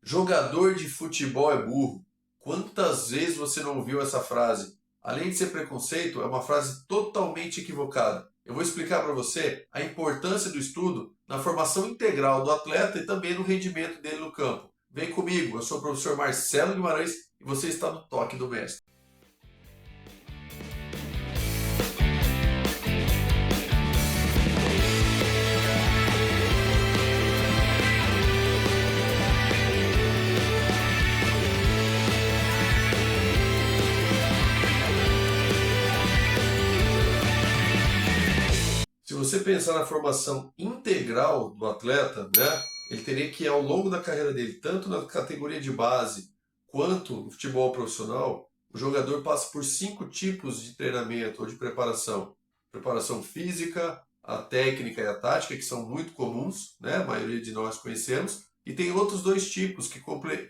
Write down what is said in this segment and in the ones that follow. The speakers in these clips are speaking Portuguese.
Jogador de futebol é burro. Quantas vezes você não ouviu essa frase? Além de ser preconceito, é uma frase totalmente equivocada. Eu vou explicar para você a importância do estudo na formação integral do atleta e também no rendimento dele no campo. Vem comigo, eu sou o professor Marcelo Guimarães e você está no Toque do Mestre. Se você pensar na formação integral do atleta, né, ele teria que, ao longo da carreira dele, tanto na categoria de base quanto no futebol profissional, o jogador passa por 5 tipos de treinamento ou de preparação. Preparação física, a técnica e a tática, que são muito comuns, né, a maioria de nós conhecemos, e tem outros 2 tipos que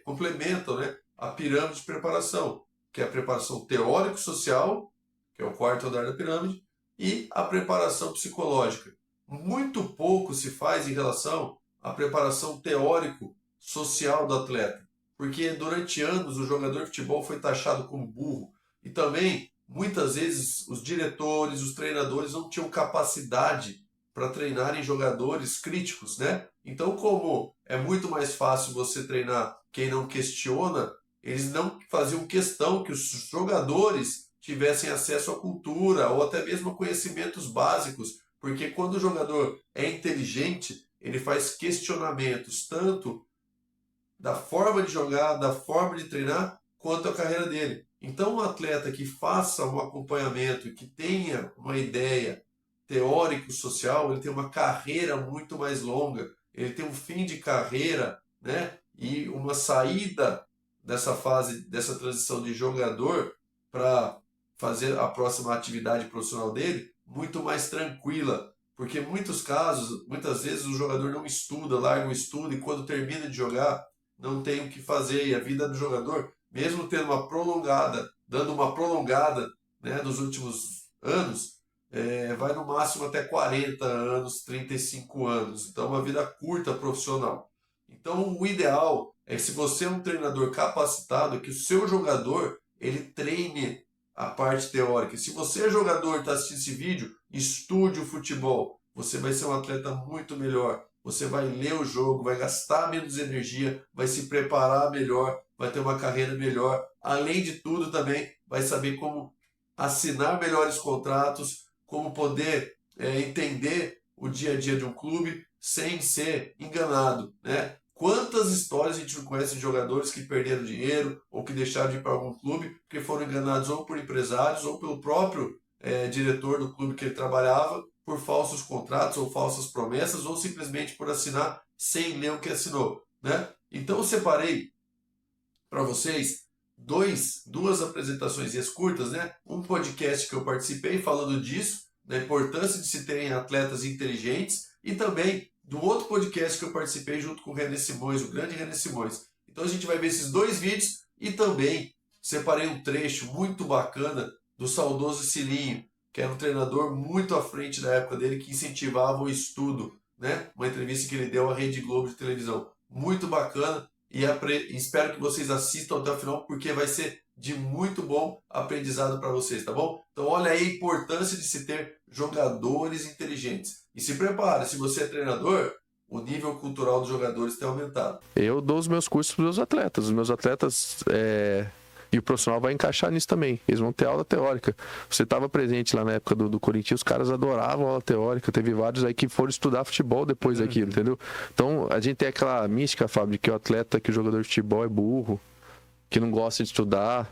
complementam, né, a pirâmide de preparação, que é a preparação teórico-social, que é o quarto andar da pirâmide, e a preparação psicológica. Muito pouco se faz em relação à preparação teórico-social do atleta, porque durante anos o jogador de futebol foi taxado como burro e também muitas vezes os diretores, os treinadores não tinham capacidade para treinarem jogadores críticos, né? Então, como é muito mais fácil você treinar quem não questiona, eles não faziam questão que os jogadores tivessem acesso à cultura ou até mesmo a conhecimentos básicos, porque quando o jogador é inteligente, ele faz questionamentos tanto da forma de jogar, da forma de treinar, quanto a carreira dele. Então, um atleta que faça um acompanhamento e que tenha uma ideia teórico-social, ele tem uma carreira muito mais longa, ele tem um fim de carreira, né? E uma saída dessa fase, dessa transição de jogador para fazer a próxima atividade profissional dele muito mais tranquila, porque em muitos casos, muitas vezes o jogador não estuda, larga o estudo e quando termina de jogar não tem o que fazer, e a vida do jogador, mesmo tendo uma prolongada, dando uma prolongada, né, nos últimos anos, vai no máximo até 40 anos, 35 anos, então uma vida curta profissional. Então o ideal é que se você é um treinador capacitado, que o seu jogador ele treine a parte teórica. Se você é jogador e está assistindo esse vídeo, estude o futebol. Você vai ser um atleta muito melhor. Você vai ler o jogo, vai gastar menos energia, vai se preparar melhor, vai ter uma carreira melhor. Além de tudo, também vai saber como assinar melhores contratos, como poder entender o dia a dia de um clube sem ser enganado, né? Quantas histórias a gente não conhece de jogadores que perderam dinheiro ou que deixaram de ir para algum clube porque foram enganados ou por empresários ou pelo próprio diretor do clube que ele trabalhava por falsos contratos ou falsas promessas ou simplesmente por assinar sem ler o que assinou, né? Então eu separei para vocês duas apresentações curtas, né? Um podcast que eu participei falando disso, da importância de se terem atletas inteligentes e também do outro podcast que eu participei junto com o René Simões, o grande René Simões. Então a gente vai ver esses 2 vídeos e também separei um trecho muito bacana do saudoso Cilinho, que era um treinador muito à frente da época dele, que incentivava o estudo, né? Uma entrevista que ele deu à Rede Globo de televisão. Muito bacana e espero que vocês assistam até o final, porque vai ser de muito bom aprendizado para vocês, tá bom? Então olha aí a importância de se ter jogadores inteligentes. E se prepare, se você é treinador, o nível cultural dos jogadores tem aumentado. Eu dou os meus cursos para os meus atletas. Os meus atletas e o profissional vai encaixar nisso também. Eles vão ter aula teórica. Você estava presente lá na época do Corinthians, os caras adoravam aula teórica. Teve vários aí que foram estudar futebol depois daquilo, entendeu? Então a gente tem aquela mística, Fábio, de que o atleta, que o jogador de futebol é burro, que não gosta de estudar.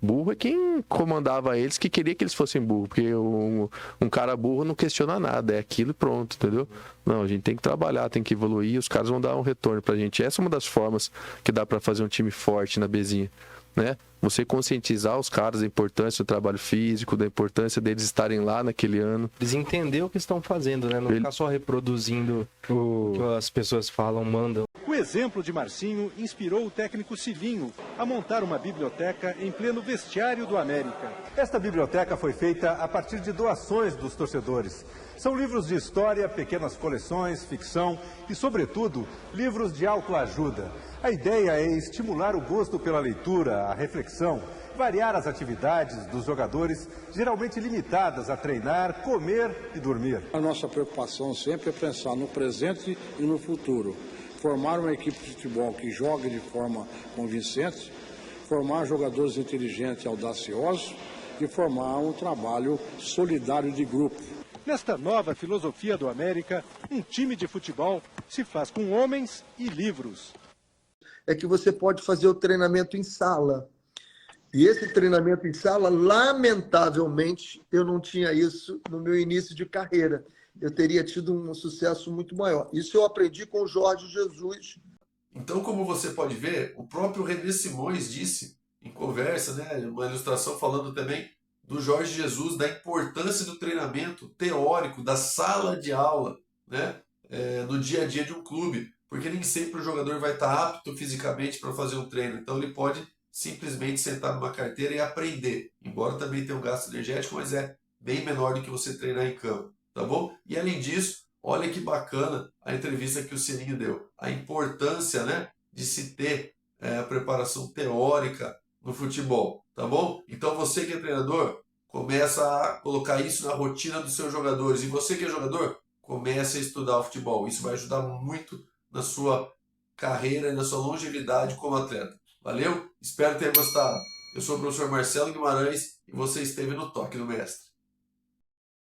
Burro é quem comandava eles, que queria que eles fossem burros, porque um cara burro não questiona nada, é aquilo e pronto, entendeu? Não, a gente tem que trabalhar, tem que evoluir, e os caras vão dar um retorno pra gente. Essa é uma das formas que dá pra fazer um time forte na Bezinha, né? Você conscientizar os caras da importância do trabalho físico, da importância deles estarem lá naquele ano. Eles entenderem o que estão fazendo, né? Não ficar só reproduzindo o que as pessoas falam, mandam. O exemplo de Marcinho inspirou o técnico Cilinho a montar uma biblioteca em pleno vestiário do América. Esta biblioteca foi feita a partir de doações dos torcedores. São livros de história, pequenas coleções, ficção e, sobretudo, livros de autoajuda. A ideia é estimular o gosto pela leitura, a reflexão, variar as atividades dos jogadores, geralmente limitadas a treinar, comer e dormir. A nossa preocupação sempre é pensar no presente e no futuro. Formar uma equipe de futebol que jogue de forma convincente, formar jogadores inteligentes e audaciosos e formar um trabalho solidário de grupo. Nesta nova filosofia do América, um time de futebol se faz com homens e livros. É que você pode fazer o treinamento em sala. E esse treinamento em sala, lamentavelmente, eu não tinha isso no meu início de carreira. Eu teria tido um sucesso muito maior. Isso eu aprendi com o Jorge Jesus. Então, como você pode ver, o próprio René Simões disse em conversa, né, uma ilustração falando também do Jorge Jesus, da importância do treinamento teórico, da sala de aula, né, no dia a dia de um clube. Porque nem sempre o jogador vai estar apto fisicamente para fazer um treino. Então, ele pode simplesmente sentar numa carteira e aprender. Embora também tenha um gasto energético, mas é bem menor do que você treinar em campo. Tá bom? E além disso, olha que bacana a entrevista que o Cilinho deu. A importância, né, de se ter a preparação teórica no futebol. Tá bom? Então você que é treinador, começa a colocar isso na rotina dos seus jogadores. E você que é jogador, comece a estudar o futebol. Isso vai ajudar muito na sua carreira e na sua longevidade como atleta. Valeu? Espero que tenha gostado. Eu sou o professor Marcelo Guimarães e você esteve no Toque do Mestre.